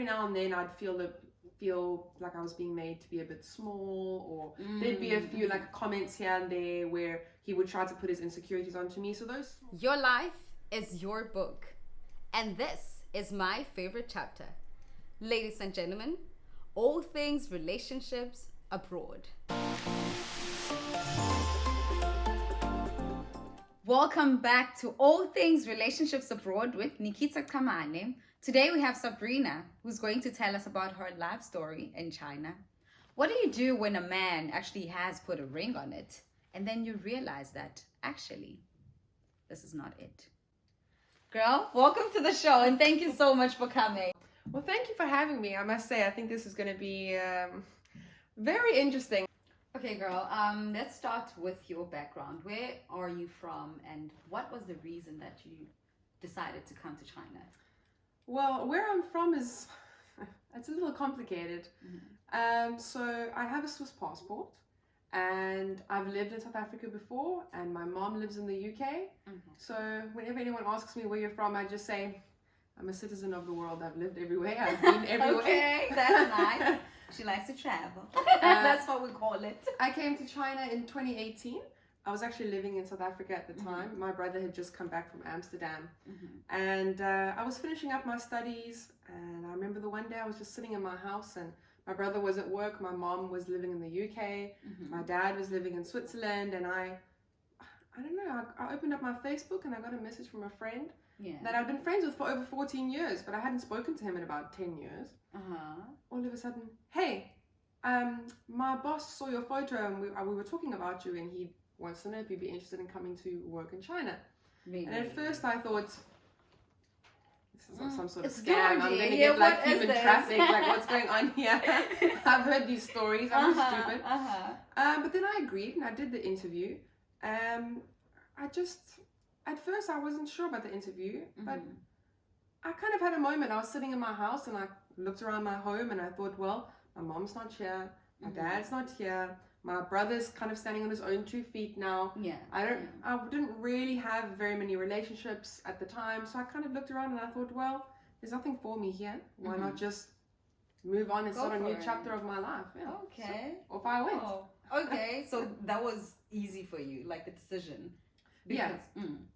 now and then I'd feel like I was being made to be a bit small, or there'd be a few like comments here and there where he would try to put his insecurities onto me. So those. Your life is your book, and this is my favorite chapter. Ladies and gentlemen, all things relationships abroad. Welcome back to All Things Relationships Abroad with Nikita Kamale. Today we have Sabrina, who's going to tell us about her life story in China. What do you do when a man actually has put a ring on it, and then you realize that actually this is not it? Girl, welcome to the show, and thank you so much for coming. Well, thank you for having me. I must say, I think this is going to be very interesting. Okay, girl, let's start with your background. Where are you from, and what was the reason that you decided to come to China? Well, where I'm from it's a little complicated. So I have a Swiss passport, and I've lived in South Africa before, and my mom lives in the UK. So whenever anyone asks me where you're from, I just say, I'm a citizen of the world. I've lived everywhere. I've been everywhere. Okay, that's nice. She likes to travel. That's what we call it. I came to China in 2018. I was actually living in South Africa at the time. My brother had just come back from Amsterdam. And I was finishing up my studies. And I remember the one day I was just sitting in my house, and my brother was at work. My mom was living in the UK. My dad was living in Switzerland. And I don't know, I opened up my Facebook and I got a message from a friend that I'd been friends with for over 14 years, but I hadn't spoken to him in about 10 years. All of a sudden, hey, my boss saw your photo and we were talking about you, and he wants to know if you'd be interested in coming to work in China. Really? And at first I thought, this is some sort of scam. I'm going to get like human traffic, like what's going on here? I've heard these stories, I'm stupid. But then I agreed and I did the interview. At first I wasn't sure about the interview, but I kind of had a moment. I was sitting in my house and I looked around my home and I thought, well, my mom's not here, my dad's not here, my brother's kind of standing on his own 2 feet now. I didn't really have very many relationships at the time, so I kind of looked around and I thought, well, there's nothing for me here. Why not just move on and start a new chapter of my life? Okay. So off I went. Okay, so that was easy for you, like the decision. Because,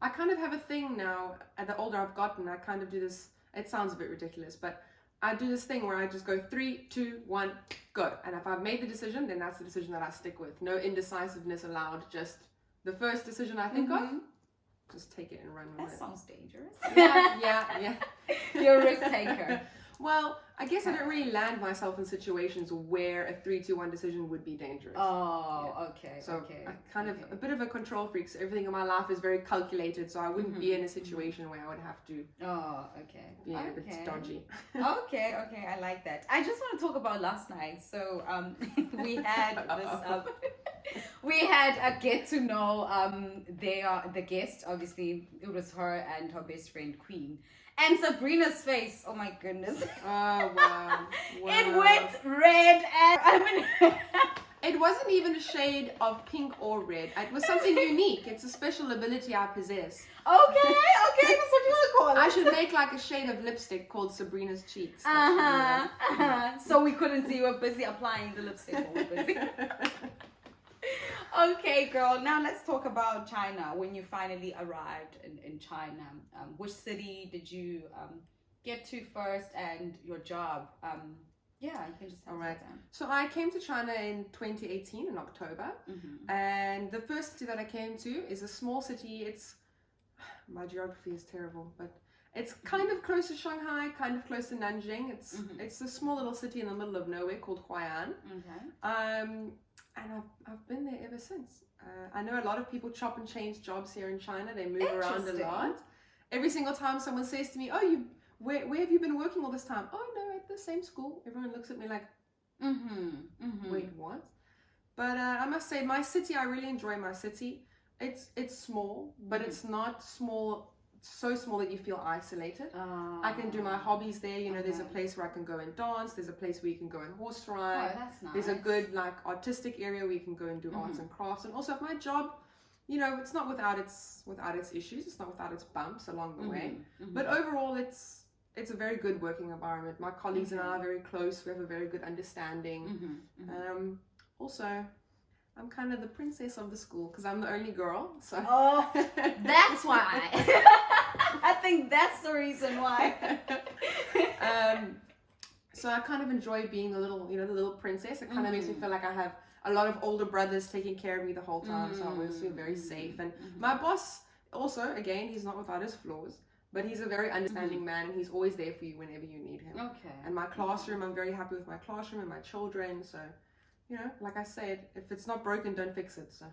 I kind of have a thing now. The older I've gotten, I kind of do this. It sounds a bit ridiculous, but I do this thing where I just go 3, 2, 1, go. And if I've made the decision, then that's the decision that I stick with. No indecisiveness allowed. Just the first decision I think of, just take it and run with it. That sounds dangerous. Yeah. You're a risk taker. Well, I guess I don't really land myself in situations where a 3, 2, 1 decision would be dangerous. Okay. So I'm kind of a bit of a control freak. So everything in my life is very calculated. So I wouldn't be in a situation where I would have to be a bit dodgy. Okay, I like that. I just want to talk about last night. So we had this we had a get to know the guest. Obviously it was her and her best friend Queen. And Sabrina's face, oh my goodness. Oh, wow. It went red and It wasn't even a shade of pink or red. It was something unique. It's a special ability I possess. Okay, that's what you want to call it. I should make like a shade of lipstick called Sabrina's Cheeks. So we couldn't see you were busy applying the lipstick. Okay, girl. Now let's talk about China. When you finally arrived in China, which city did you get to first, and your job? You can just tell us that. So I came to China in 2018 in October, and the first city that I came to is a small city. My geography is terrible, but it's kind of close to Shanghai, kind of close to Nanjing. It's a small little city in the middle of nowhere called Huai'an. And I've been there ever since. I know a lot of people chop and change jobs here in China. They move around a lot. Every single time someone says to me, oh, where have you been working all this time? Oh, no, at the same school. Everyone looks at me like, wait, what? But I must say, my city, I really enjoy my city. It's small, but it's not so small that you feel isolated. I can do my hobbies there. There's a place where I can go and dance. There's a place where you can go and horse ride. Oh, that's nice. There's a good artistic area where you can go and do arts and crafts. And also my job, it's not without its issues. It's not without its bumps along the way. But overall, it's it's a very good working environment. My colleagues and I are very close. We have a very good understanding. Also, I'm kind of the princess of the school because I'm the only girl. So that's why. I think that's the reason why. So I kind of enjoy being the little princess. It kind of makes me feel like I have a lot of older brothers taking care of me the whole time. So I always feel very safe. And my boss also, again, he's not without his flaws, but he's a very understanding man, and he's always there for you whenever you need him. Okay. And my classroom, I'm very happy with my classroom and my children. So, like I said, if it's not broken, don't fix it. So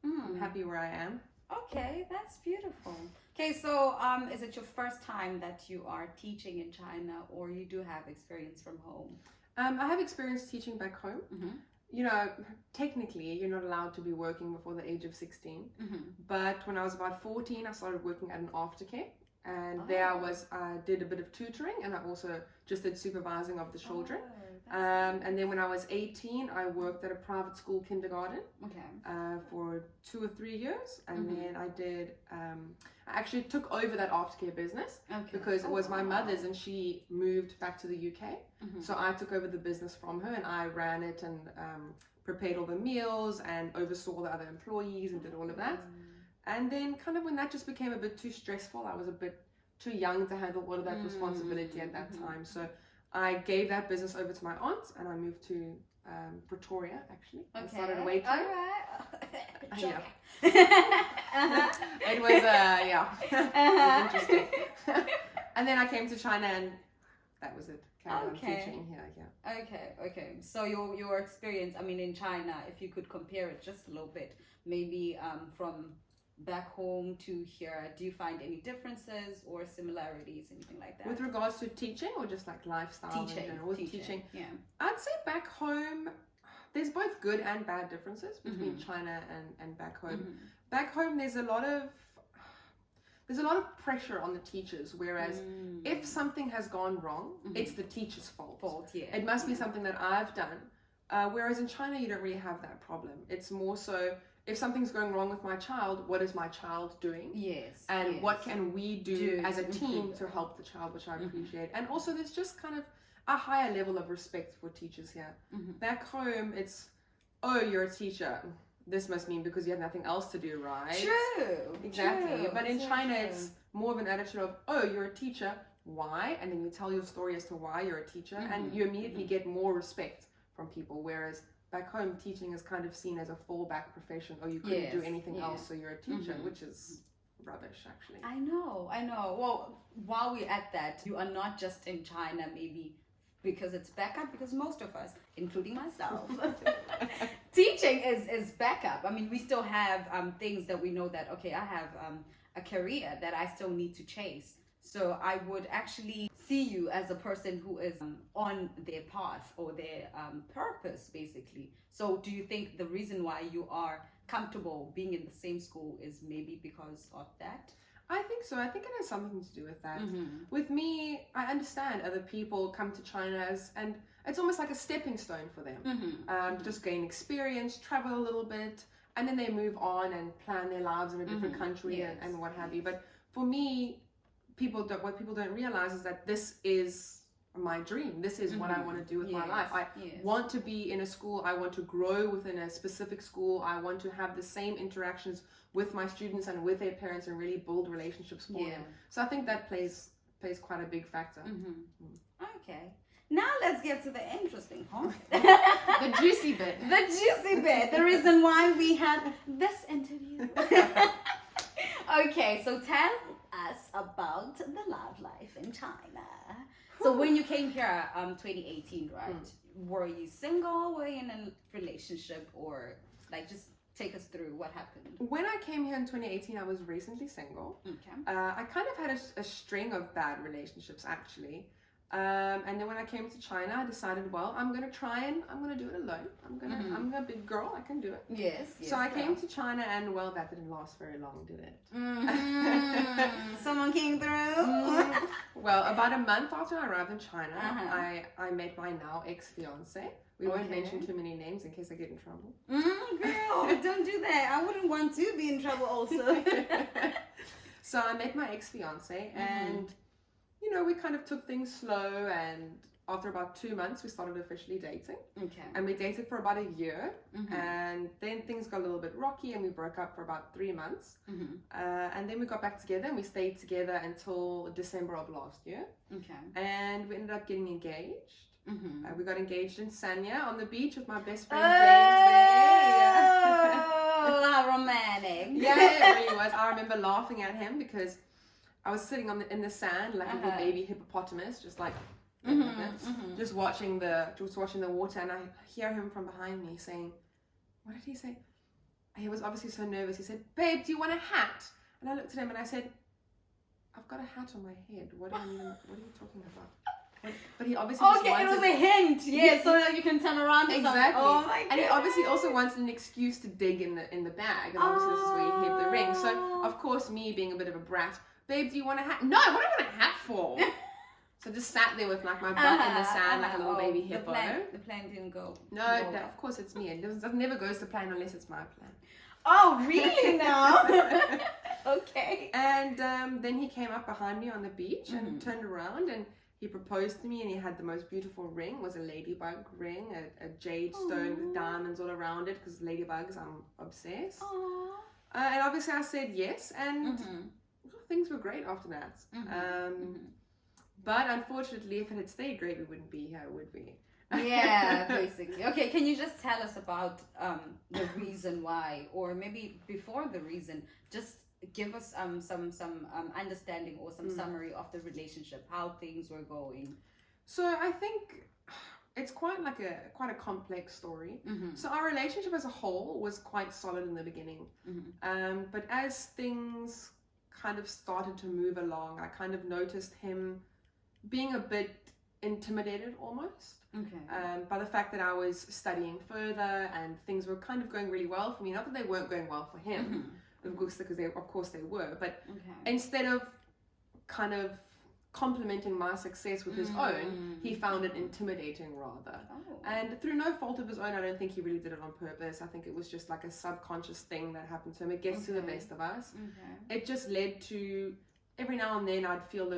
I'm happy where I am. Okay, that's beautiful. Okay, so is it your first time that you are teaching in China, or you do have experience from home? I have experience teaching back home. Technically, you're not allowed to be working before the age of 16. But when I was about 14, I started working at an aftercare. And there I did a bit of tutoring, and I also just did supervising of the children. And then when I was 18, I worked at a private school kindergarten for 2 or 3 years. And then I did, I actually took over that aftercare business because it was my mother's, and she moved back to the UK. So I took over the business from her, and I ran it and prepared all the meals and oversaw the other employees and did all of that. And then kind of when that just became a bit too stressful, I was a bit too young to handle all of that responsibility at that time. So I gave that business over to my aunt, and I moved to Pretoria, actually. I started waiting. All right. It was, it was interesting. And then I came to China, and that was it. Carried on teaching here, Okay. So your experience, I mean, in China, if you could compare it just a little bit, maybe from back home to here, do you find any differences or similarities, anything like that? With regards to teaching, or just like lifestyle in general? With teaching, yeah. I'd say back home, there's both good and bad differences between China and back home. Back home, there's a lot of pressure on the teachers, whereas if something has gone wrong, it's the teacher's fault. It must be something that I've done. Whereas in China, you don't really have that problem. It's more so, if something's going wrong with my child, what is my child doing? And what can we do as a team to help the child, which I appreciate. And also, there's just kind of a higher level of respect for teachers here. Back home, it's, oh, you're a teacher. This must mean because you have nothing else to do, right? True. Exactly. True. But in China, it's more of an attitude of, oh, you're a teacher. Why? And then you tell your story as to why you're a teacher, and you immediately get more respect from people. Whereas back home, teaching is kind of seen as a fallback profession. Oh, you couldn't do anything else, so you're a teacher, which is rubbish, actually. I know. Well, while we're at that, you are not just in China, maybe because it's backup, because most of us, including myself, teaching is backup. I mean, we still have things that we know that, okay, I have a career that I still need to chase. So I would actually see you as a person who is on their path or their purpose, basically. So do you think the reason why you are comfortable being in the same school is maybe because of that? I think so. I think it has something to do with that. With me, I understand other people come to China and it's almost like a stepping stone for them. Just gain experience, travel a little bit, and then they move on and plan their lives in a different country and what have you. But for me, what people don't realize is that this is my dream. This is what I want to do with my life. I want to be in a school. I want to grow within a specific school. I want to have the same interactions with my students and with their parents and really build relationships for them. So I think that plays quite a big factor. Okay. Now let's get to the interesting part. The juicy bit. The juicy bit. The reason why we have this interview. Okay, so tell us about the love life in China. So when you came here, 2018, right? Were you single? Were you in a relationship? Or like, just take us through what happened. When I came here in 2018, I was recently single. Okay. I kind of had a string of bad relationships, actually. And then when I came to China, I decided, well, I'm going to do it alone. I'm a big girl. I can do it. Yes. So I came to China, and well, that didn't last very long, did it? Someone came through. Well, about a month after I arrived in China, I met my now ex-fiance. We won't mention too many names in case I get in trouble. Girl, don't do that. I wouldn't want to be in trouble also. So I met my ex-fiance, and we kind of took things slow, and after about 2 months, we started officially dating. Okay. And we dated for about a year, and then things got a little bit rocky, and we broke up for about 3 months. And then we got back together, and we stayed together until December of last year. Okay. And we ended up getting engaged. We got engaged in Sanya on the beach with my best friend Oh, James there. how romantic. Yeah, it really was. I remember laughing at him because I was sitting in the sand like a little baby hippopotamus, just like just watching the water, and I hear him from behind me saying, what did he say? He was obviously so nervous. He said, "Babe, do you want a hat?" And I looked at him and I said, "I've got a hat on my head. What are you talking about?" But he obviously just wanted... it was a hint, so that you can turn around. Exactly. Oh my God. And he obviously also wanted an excuse to dig in the bag, and obviously this is where he hid the ring. So of course, me being a bit of a brat, "Babe, do you want a hat?" "No, what do I want a hat for?" So I just sat there with like my butt in the sand like a little baby hippo. The plan didn't go. No, of course it's me. It never goes to plan unless it's my plan. Oh, really now? Okay. And then he came up behind me on the beach and turned around, and he proposed to me, and he had the most beautiful ring. It was a ladybug ring, a jade stone with diamonds all around it, because ladybugs, I'm obsessed. And obviously I said yes, and things were great after that. But unfortunately, if it had stayed great, we wouldn't be here, would we? Yeah, basically. Okay, can you just tell us about the reason why, or maybe before the reason, just give us some understanding or some summary of the relationship, how things were going. So I think it's quite a complex story. So our relationship as a whole was quite solid in the beginning, but as things kind of started to move along, I kind of noticed him being a bit intimidated almost. By the fact that I was studying further and things were kind of going really well for me. Not that they weren't going well for him, of course they were, but instead of kind of complimenting my success with his own, he found it intimidating rather. And through no fault of his own, I don't think he really did it on purpose. I think it was just like a subconscious thing that happened to him. It gets to the best of us. It just led to every now and then I'd feel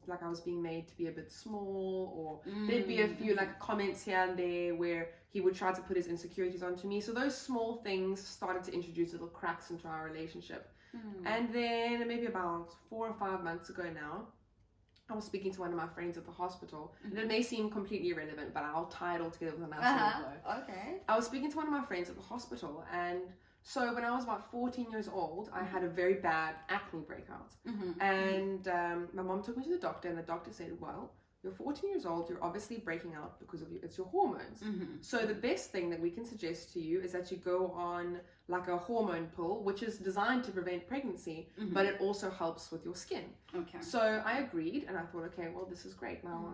like I was being made to be a bit small, or there'd be a few like comments here and there where he would try to put his insecurities onto me. So those small things started to introduce little cracks into our relationship. And then maybe about 4 or 5 months ago now, I was speaking to one of my friends at the hospital, and it may seem completely irrelevant, but I'll tie it all together with a nice little blow. Okay. I was speaking to one of my friends at the hospital, and so when I was about 14 years old, I had a very bad acne breakout. And my mom took me to the doctor, and the doctor said, "Well, you're 14 years old, you're obviously breaking out because it's your hormones. So the best thing that we can suggest to you is that you go on like a hormone pill, which is designed to prevent pregnancy, but it also helps with your skin." So I agreed, and I thought, okay, well, this is great. Now,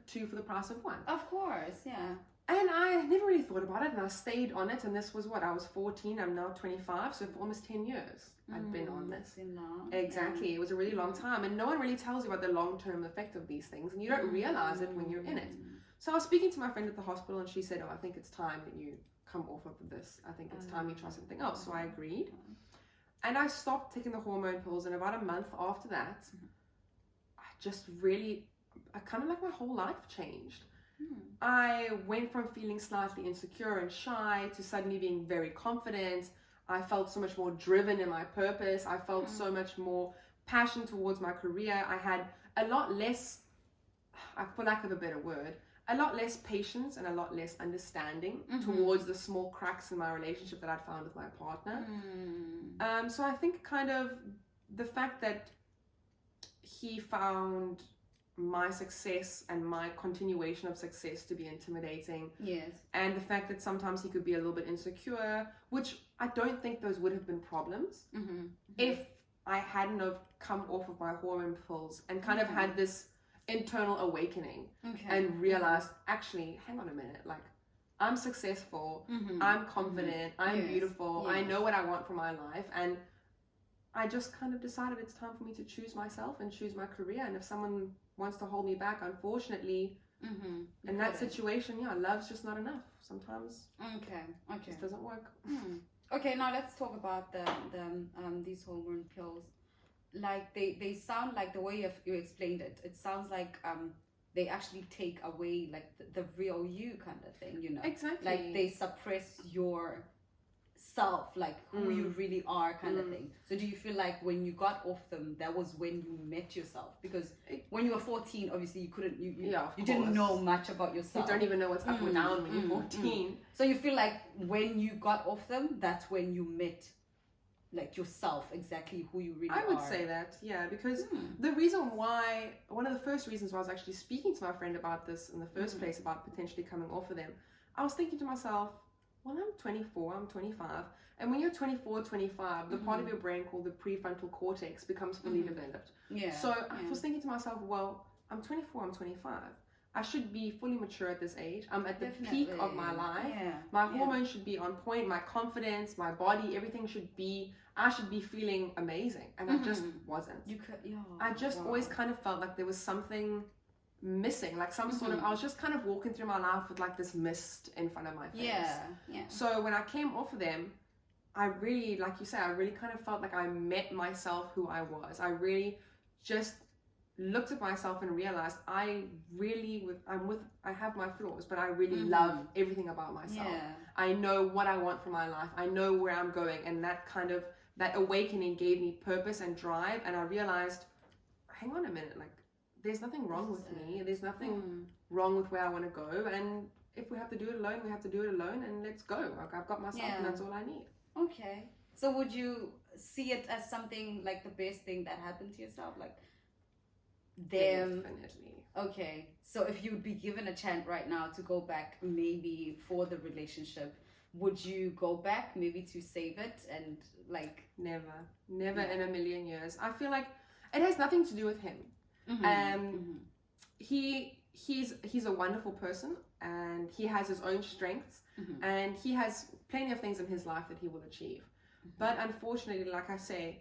2 for the price of 1. Of course, yeah. And I never really thought about it, and I stayed on it, and this was I was 14, I'm now 25, so for almost 10 years I'd been on this. Exactly, it was a really long time, and no one really tells you about the long-term effect of these things, and you don't realize it when you're in it. So I was speaking to my friend at the hospital, and she said, "Oh, I think it's time that you come off of this. I think it's time you try something else." So I agreed, and I stopped taking the hormone pills, and about a month after that, I kind of like my whole life changed. I went from feeling slightly insecure and shy to suddenly being very confident. I felt so much more driven in my purpose. I felt so much more passion towards my career. I had a lot less, for lack of a better word, a lot less patience and a lot less understanding towards the small cracks in my relationship that I'd found with my partner. So I think kind of the fact that he found my success and my continuation of success to be intimidating. And the fact that sometimes he could be a little bit insecure, which I don't think those would have been problems if I hadn't have come off of my hormone pills and kind of had this internal awakening and realized, actually, hang on a minute, like, I'm successful, I'm confident, I'm beautiful, I know what I want for my life, and I just kind of decided it's time for me to choose myself and choose my career. And if someone wants to hold me back, unfortunately, in that situation, love's just not enough. Sometimes it just doesn't work. Okay, now let's talk about the these hormone pills. like they sound like the way you explained it. It sounds like they actually take away like the real you kind of thing, you know. Exactly. Like they suppress your self, like who you really are kind of thing. So do you feel like when you got off them, that was when you met yourself? Because when you were 14, obviously you couldn't, you didn't know much about yourself. You don't even know what's up or down when you're 14. So you feel like when you got off them, that's when you met like yourself, exactly who you really are. I would say that, yeah, because the reason why, one of the first reasons why I was actually speaking to my friend about this in the first place, about potentially coming off of them, I was thinking to myself, well, I'm 24, I'm 25, and when you're 24, 25, the part of your brain called the prefrontal cortex becomes fully developed. Yeah. So I was thinking to myself, well, I'm 24, I'm 25. I should be fully mature at this age. I'm at the peak of my life. Yeah. My hormones should be on point. My confidence, my body, everything should be, I should be feeling amazing. And I just wasn't. I just always kind of felt like there was something missing, like some sort of, I was just kind of walking through my life with like this mist in front of my face. Yeah. So when I came off of them, I really, like you say, I really kind of felt like I met myself, who I was. I really just looked at myself and realized I have my flaws, but I really love everything about myself. I know what I want for my life. I know where I'm going, and that awakening gave me purpose and drive. And I realized, hang on a minute, like there's nothing wrong with me. There's nothing wrong with where I want to go. And if we have to do it alone, we have to do it alone, and let's go. Like I've got myself, and that's all I need. Okay. So would you see it as something like the best thing that happened to yourself? Like them. Definitely. Okay. So if you would be given a chance right now to go back, maybe for the relationship, would you go back maybe to save it and like? Never in a million years. I feel like it has nothing to do with him. He's a wonderful person, and he has his own strengths, and he has plenty of things in his life that he will achieve. But unfortunately, like I say,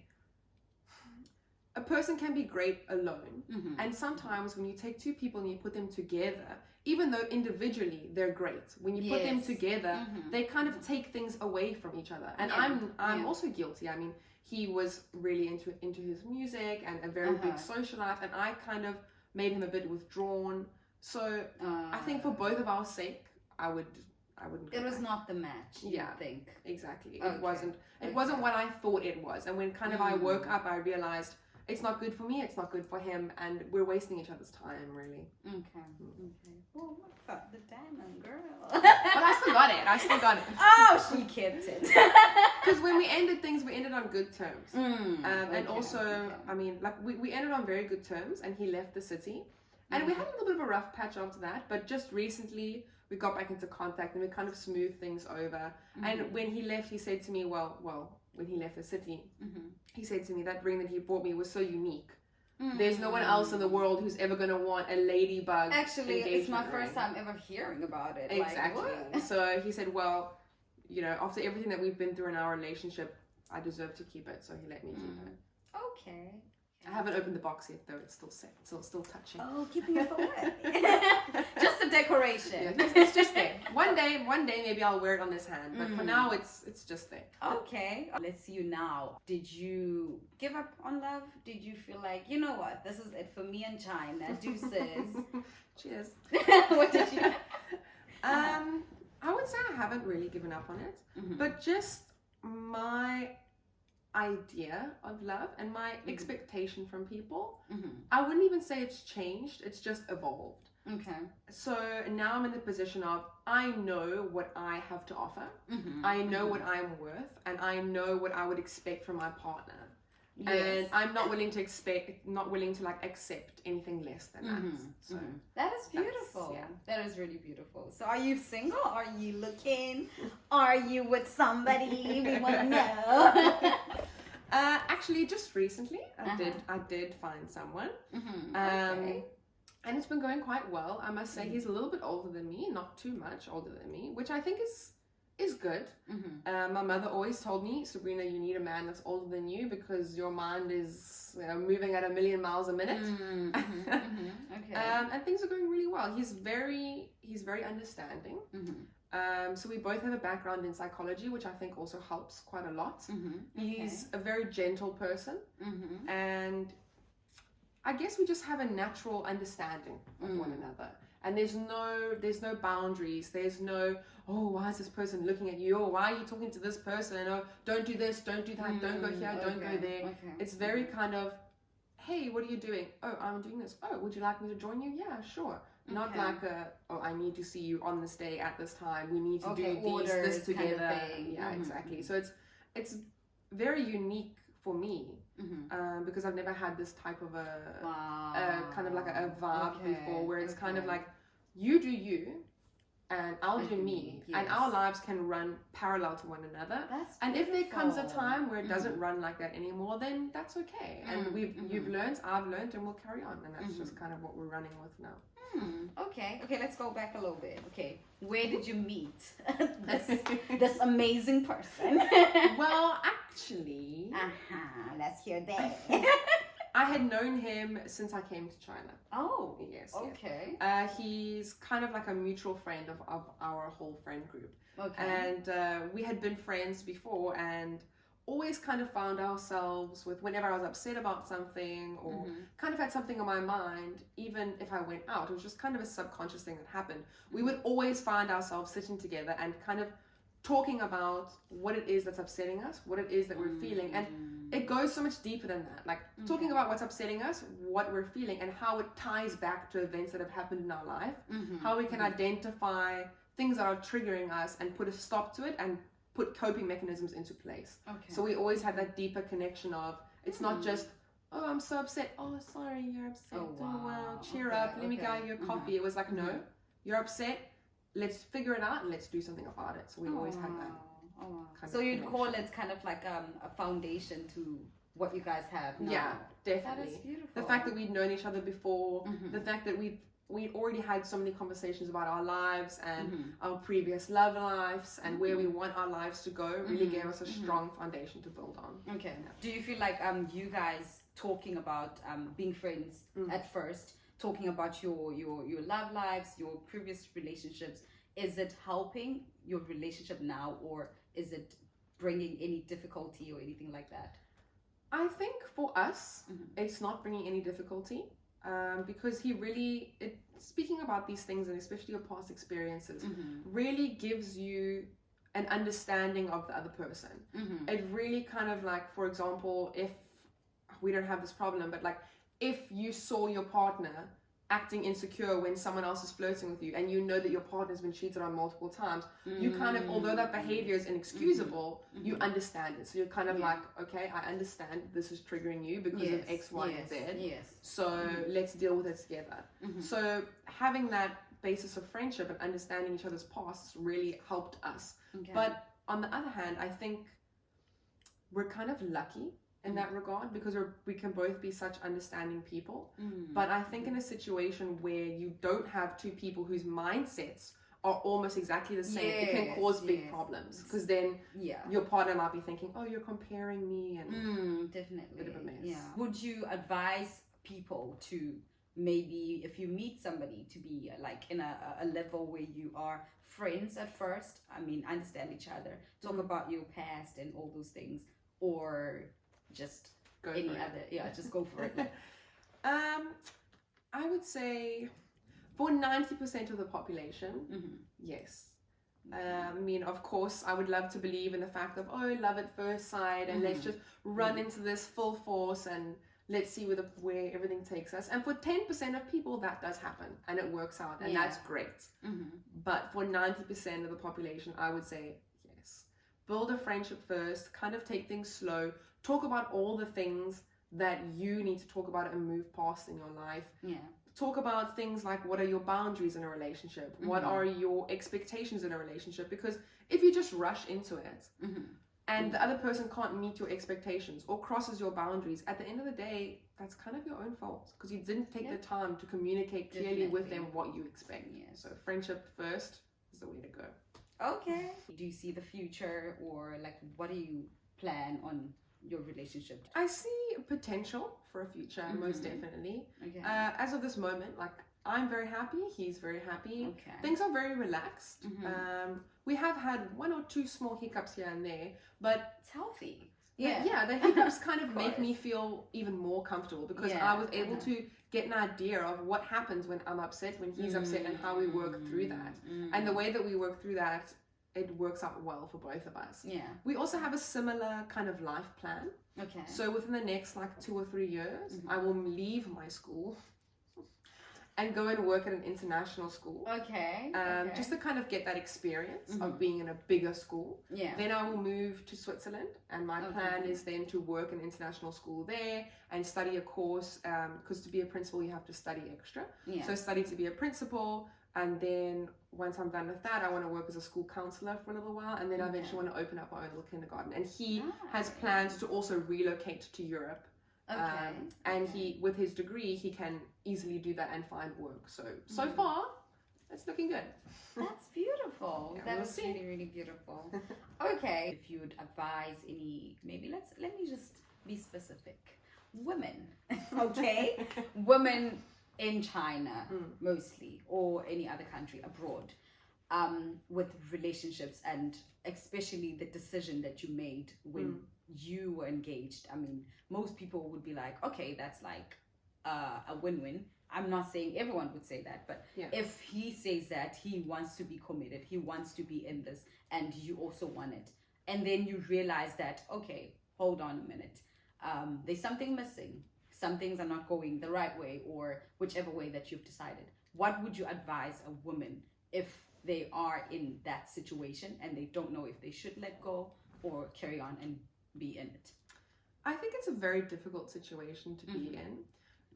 a person can be great alone. And sometimes when you take two people and you put them together, even though individually they're great, when you put them together, they kind of take things away from each other. And I'm also guilty. I mean, he was really into his music and a very big social life, and I kind of made him a bit withdrawn. So I think for both of our sake, I wouldn't. It was not the match. You think exactly. It wasn't. It wasn't what I thought it was. And when kind of I woke up, I realized it's not good for me. It's not good for him, and we're wasting each other's time, really. Okay. Well, what about the diamond girl? But I still got it. Oh, she kept it. Because when we ended things, we ended on good terms. And also, I mean, like we ended on very good terms, and he left the city. And we had a little bit of a rough patch after that, but just recently we got back into contact and we kind of smoothed things over. And when he left, he said to me, well, when he left the city, he said to me, that ring that he bought me was so unique. There's no one else in the world who's ever going to want a ladybug. Actually, it's my first time ever hearing about it. Exactly. Like, so he said, well, you know, after everything that we've been through in our relationship, I deserve to keep it. So he let me keep it. Okay. I haven't opened the box yet, though. It's still set. It's still touching. Oh, keeping it for what? Just a decoration. Yeah, it's just there. One day, maybe I'll wear it on this hand. But for now, it's just there. Okay. Let's see you now. Did you give up on love? Did you feel like, you know what, this is it for me and China? Deuces. Cheers. What did you? I would say I haven't really given up on it, but just my idea of love and my expectation from people, I wouldn't even say it's changed, it's just evolved. Okay. So now I'm in the position of, I know what I have to offer, I know what I'm worth, and I know what I would expect from my partner. And I'm not willing to like accept anything less than that. So that is beautiful. That is really beautiful. So are you single? Are you looking? Are you with somebody? We want to know. Actually, just recently, I did find someone. And it's been going quite well. I must say, he's a little bit older than me, not too much older than me, which I think is is good. My mother always told me, Sabrina, you need a man that's older than you because your mind is moving at 1,000,000 miles a minute. Okay. And things are going really well. He's very understanding. So we both have a background in psychology, which I think also helps quite a lot. He's a very gentle person, and I guess we just have a natural understanding of one another. And there's no boundaries. There's no, oh, why is this person looking at you? Or why are you talking to this person? Oh, don't do this, don't do that, don't go here, don't go there. It's very kind of, hey, what are you doing? Oh, I'm doing this. Oh, would you like me to join you? Yeah, sure. Not like oh, I need to see you on this day at this time. We need to do this together. Kind of yeah, exactly. So it's very unique for me because I've never had this type of a kind of like a vibe before, where it's kind of like you do you and I'll do me, and our lives can run parallel to one another. And if there comes a time where it doesn't run like that anymore, then that's okay. And you've learned, I've learned, and we'll carry on. And that's just kind of what we're running with now. Okay, let's go back a little bit. Okay, where did you meet this amazing person? Well, actually, let's hear that. I had known him since I came to China. Oh, yes. Okay. He's kind of like a mutual friend of our whole friend group. Okay. And we had been friends before, and always kind of found ourselves with, whenever I was upset about something or kind of had something on my mind, even if I went out, it was just kind of a subconscious thing that happened. We would always find ourselves sitting together and kind of talking about what it is that's upsetting us, what it is that we're feeling. And it goes so much deeper than that. Like talking about what's upsetting us, what we're feeling, and how it ties back to events that have happened in our life, how we can identify things that are triggering us and put a stop to it and put coping mechanisms into place. So we always had that deeper connection of, it's not just, oh, I'm so upset. Oh, sorry, you're upset. Oh, well, cheer up. Let me get you a coffee. It was like, no, you're upset. Let's figure it out and let's do something about it. So we always had that. So you'd call it kind of like a foundation to what you guys have now. Yeah, definitely. That is beautiful. The fact that we'd known each other before, the fact that we'd already had so many conversations about our lives and our previous love lives and where we want our lives to go really gave us a strong foundation to build on. Okay. Do you feel like you guys talking about being friends at first, talking about your love lives, your previous relationships, is it helping your relationship now, or is it bringing any difficulty or anything like that? I think for us, it's not bringing any difficulty. Because he really, speaking about these things, and especially your past experiences, really gives you an understanding of the other person. It really kind of like, for example, if we don't have this problem, but like if you saw your partner acting insecure when someone else is flirting with you, and you know that your partner's been cheated on multiple times, you kind of, although that behavior is inexcusable, you understand it. So you're kind of like, okay, I understand this is triggering you because of X, Y, and Z. So let's deal with it together. So having that basis of friendship and understanding each other's pasts really helped us. But on the other hand, I think we're kind of lucky in that regard, because we can both be such understanding people. But I think in a situation where you don't have two people whose mindsets are almost exactly the same, it can cause big problems, because then your partner might be thinking, oh, you're comparing me, and definitely a bit of a mess. Would you advise people to, maybe if you meet somebody, to be like in a level where you are friends at first, I mean, understand each other, talk about your past and all those things, or just go any other just go for it? I would say for 90% of the population, yes. I mean, of course, I would love to believe in the fact of, oh, love at first sight, and let's just run into this full force and let's see where everything takes us. And for 10% of people, that does happen and it works out, and that's great. But for 90% of the population, I would say yes. Build a friendship first, kind of take things slow, talk about all the things that you need to talk about and move past in your life. Talk about things like, what are your boundaries in a relationship? What are your expectations in a relationship? Because if you just rush into it and the other person can't meet your expectations or crosses your boundaries, at the end of the day, that's kind of your own fault, because you didn't take the time to communicate clearly with them what you expect. So friendship first is the way to go. Okay. Do you see the future, or like what do you plan on your relationship? I see potential for a future, most definitely. Okay. As of this moment, like, I'm very happy, he's very happy. Okay. Things are very relaxed. We have had 1 or 2 small hiccups here and there, but It's healthy. yeah, the hiccups kind of make course. me feel even more comfortable, because Yeah, I was able to get an idea of what happens when I'm upset, when he's upset, and how we work through that. And the way that we work through that, it works out well for both of us. Yeah. We also have a similar kind of life plan. Okay. So within the next like 2 or 3 years, I will leave my school and go and work at an international school. Okay. Just to kind of get that experience of being in a bigger school. Yeah. Then I will move to Switzerland, and my plan is then to work in international school there and study a course, because to be a principal you have to study extra. Yeah. So study to be a principal, and then once I'm done with that, I want to work as a school counselor for a little while, and then I eventually want to open up my own little kindergarten. And he has plans to also relocate to Europe. Okay. And he, with his degree, he can easily do that and find work. So far, it's looking good. That's beautiful. Yeah, That we'll is see. really, really beautiful. Okay. If you would advise any, maybe let me just be specific. Women, okay? Women in China, mostly, or any other country abroad, with relationships, and especially the decision that you made when you were engaged. I mean, most people would be like, okay, that's like a win-win. I'm not saying everyone would say that, but if he says that he wants to be committed, he wants to be in this, and you also want it, and then you realize that, okay, hold on a minute, there's something missing, some things are not going the right way, or whichever way that you've decided. What would you advise a woman if they are in that situation and they don't know if they should let go or carry on and be in it? I think it's a very difficult situation to be in.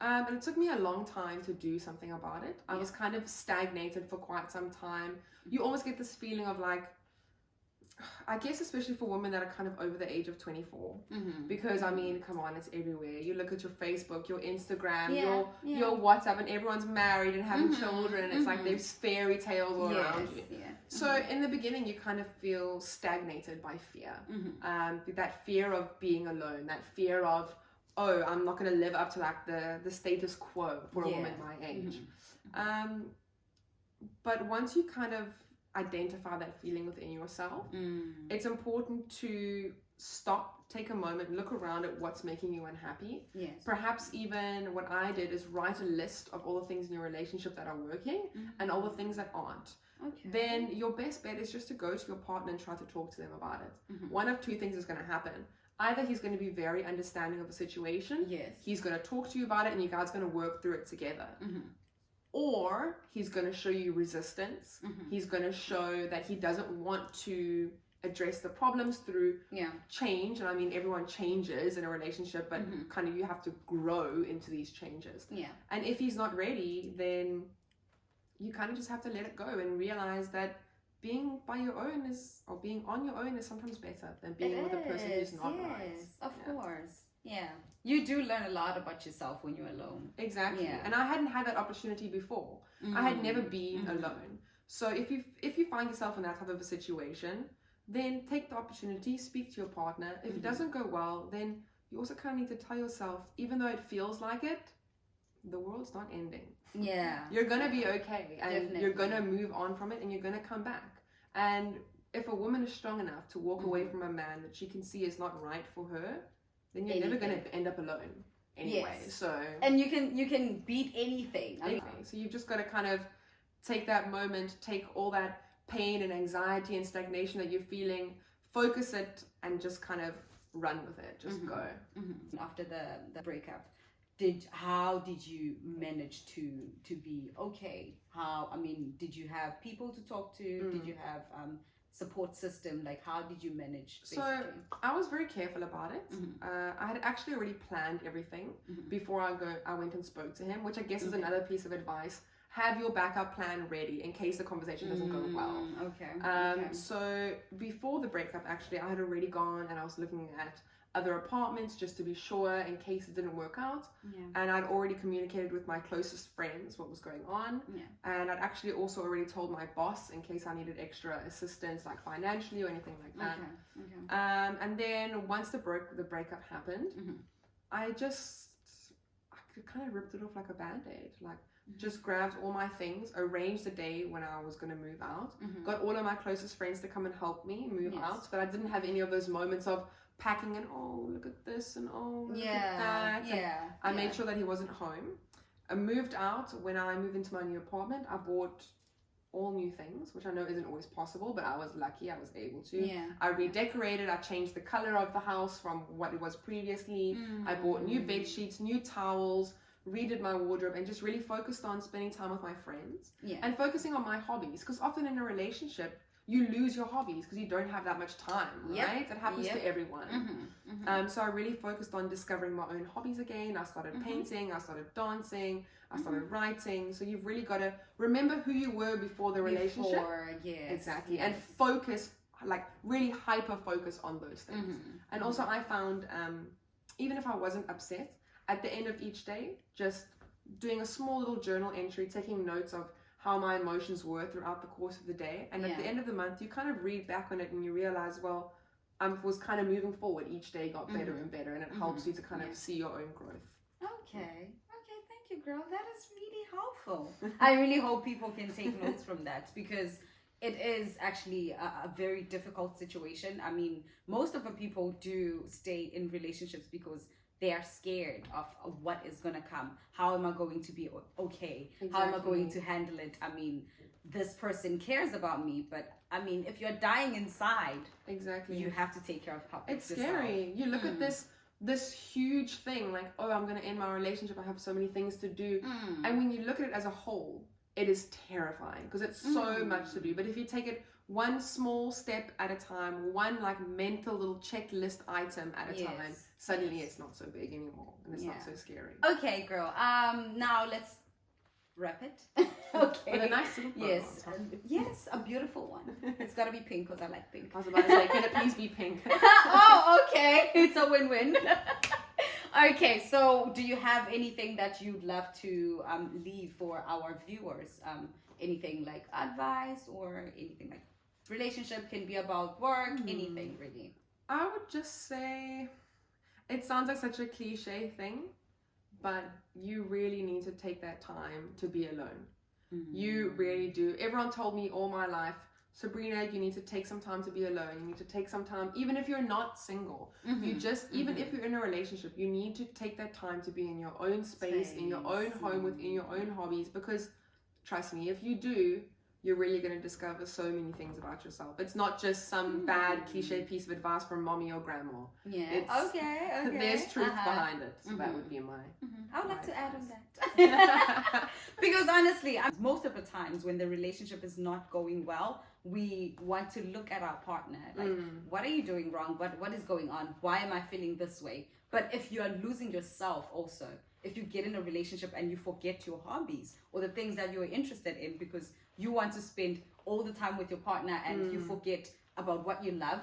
And it took me a long time to do something about it. I was kind of stagnated for quite some time. You almost get this feeling of like, I guess especially for women that are kind of over the age of 24, because I mean, come on, it's everywhere. You look at your Facebook, your Instagram, your WhatsApp, and everyone's married and having children. It's like there's fairy tales all around you. So in the beginning, you kind of feel stagnated by fear. That fear of being alone, that fear of, oh, I'm not going to live up to like the status quo for a woman my age. But once you kind of identify that feeling within yourself, it's important to stop, take a moment, look around at what's making you unhappy. Perhaps even what I did is write a list of all the things in your relationship that are working and all the things that aren't. Then your best bet is just to go to your partner and try to talk to them about it. One of two things is going to happen. Either he's going to be very understanding of the situation, he's going to talk to you about it, and you guys are going to work through it together. Or he's going to show you resistance. He's going to show that he doesn't want to address the problems through change. And I mean, everyone changes in a relationship, but kind of you have to grow into these changes. And if he's not ready, then you kind of just have to let it go and realize that being by your own is, or being on your own is sometimes better than being with a person who's not right. Of course. Yeah. You do learn a lot about yourself when you're alone. Exactly. And I hadn't had that opportunity before. I had never been alone. So if you find yourself in that type of a situation, then take the opportunity, speak to your partner. If it doesn't go well, then you also kind of need to tell yourself, even though it feels like it, the world's not ending. You're going to be okay, and you're going to move on from it, and you're going to come back. And if a woman is strong enough to walk away from a man that she can see is not right for her, then you're never going to end up alone anyway. So, and you can beat anything. So you've just got to kind of take that moment, take all that pain and anxiety and stagnation that you're feeling, focus it, and just kind of run with it. Just go. After the breakup, how did you manage to be okay? Did you have people to talk to? Did you have support system? Like, how did you manage, basically? So I was very careful about it. I had actually already planned everything before I went and spoke to him, which I guess is another piece of advice. Have your backup plan ready in case the conversation doesn't go well. So before the breakup, actually, I had already gone and I was looking at other apartments just to be sure in case it didn't work out. Yeah. And I'd already communicated with my closest friends what was going on. Yeah. And I'd actually also already told my boss in case I needed extra assistance, like financially or anything like that. Okay. And then once the breakup happened, I kind of ripped it off like a band-aid. Like, just grabbed all my things, arranged the day when I was going to move out, got all of my closest friends to come and help me move out, so that I didn't have any of those moments of packing and, oh, look at this, and oh, look at that. Yeah. I made sure that he wasn't home. I moved out. When I moved into my new apartment, I bought all new things, which I know isn't always possible, but I was lucky I was able to. Yeah. I redecorated. I changed the color of the house from what it was previously. I bought new bed sheets, new towels, redid my wardrobe, and just really focused on spending time with my friends and focusing on my hobbies, because often in a relationship you lose your hobbies because you don't have that much time, right? That happens to everyone. So I really focused on discovering my own hobbies again. I started painting, I started dancing, I started writing. So you've really got to remember who you were before the relationship. Exactly. And focus, like really hyper focus on those things. And also I found, even if I wasn't upset, at the end of each day, just doing a small little journal entry, taking notes of how my emotions were throughout the course of the day. And at the end of the month, you kind of read back on it and you realize, well, I was kind of moving forward. Each day got better and better, and it helps you to kind of see your own growth. Okay, thank you, girl. That is really helpful. I really hope people can take notes from that, because it is actually a very difficult situation. I mean, most of the people do stay in relationships because they are scared of what is going to come. How am I going to be okay? How am I going to handle it? I mean, this person cares about me, but I mean, if you're dying inside, you have to take care of yourself. It's scary. You look at this huge thing, like, oh, I'm going to end my relationship. I have so many things to do. And when you look at it as a whole, it is terrifying because it's so much to do. But if you take it one small step at a time, one like mental little checklist item at a time, suddenly it's not so big anymore and it's not so scary. Okay, girl. Now let's wrap it. Okay. With a nice little bow. Yes, a beautiful one. It's gotta be pink because I like pink. I was about to say, can it please be pink? Oh, okay. It's a win-win. Okay, so do you have anything that you'd love to leave for our viewers? Anything like advice or anything like relationship, can be about work, anything really? I would just say, it sounds like such a cliche thing, but you really need to take that time to be alone. You really do. Everyone told me all my life, Sabrina, you need to take some time to be alone. You need to take some time, even if you're not single. You just, even if you're in a relationship, you need to take that time to be in your own space, in your own home, within your own hobbies, because trust me, if you do, you're really going to discover so many things about yourself. It's not just some bad cliche piece of advice from mommy or grandma. It's, okay. There's truth behind it. So that would be my I would like to add on that. Because honestly, most of the times when the relationship is not going well, we want to look at our partner. Like, what are you doing wrong? What is going on? Why am I feeling this way? But if you are losing yourself also, if you get in a relationship and you forget your hobbies or the things that you're interested in because you want to spend all the time with your partner and you forget about what you love,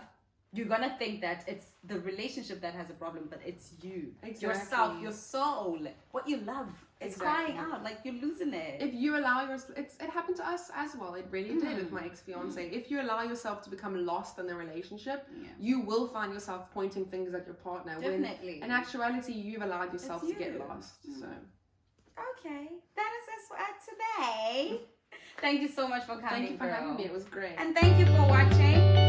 you're gonna think that it's the relationship that has a problem, but it's you, yourself, your soul, what you love. It's crying out, like you're losing it. If you allow yourself, it happened to us as well. It really did with my ex-fiance. If you allow yourself to become lost in the relationship, you will find yourself pointing fingers at your partner. Definitely. When in actuality, you've allowed yourself to get lost. So. Okay, that is us for today. Thank you so much for coming. Thank you for having me. It was great. And thank you for watching.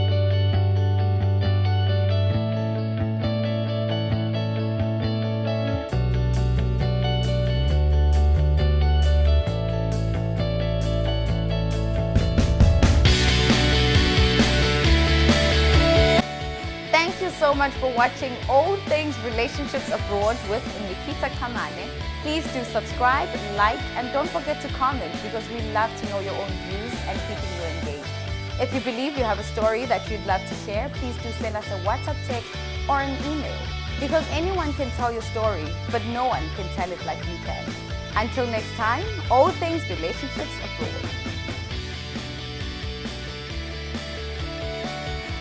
Thank you so much for watching All Things Relationships Abroad with Nikita Kamane. Please do subscribe, like, and don't forget to comment because we love to know your own views and keeping you engaged. If you believe you have a story that you'd love to share, please do send us a WhatsApp text or an email, because anyone can tell your story, but no one can tell it like you can. Until next time, All Things Relationships Abroad.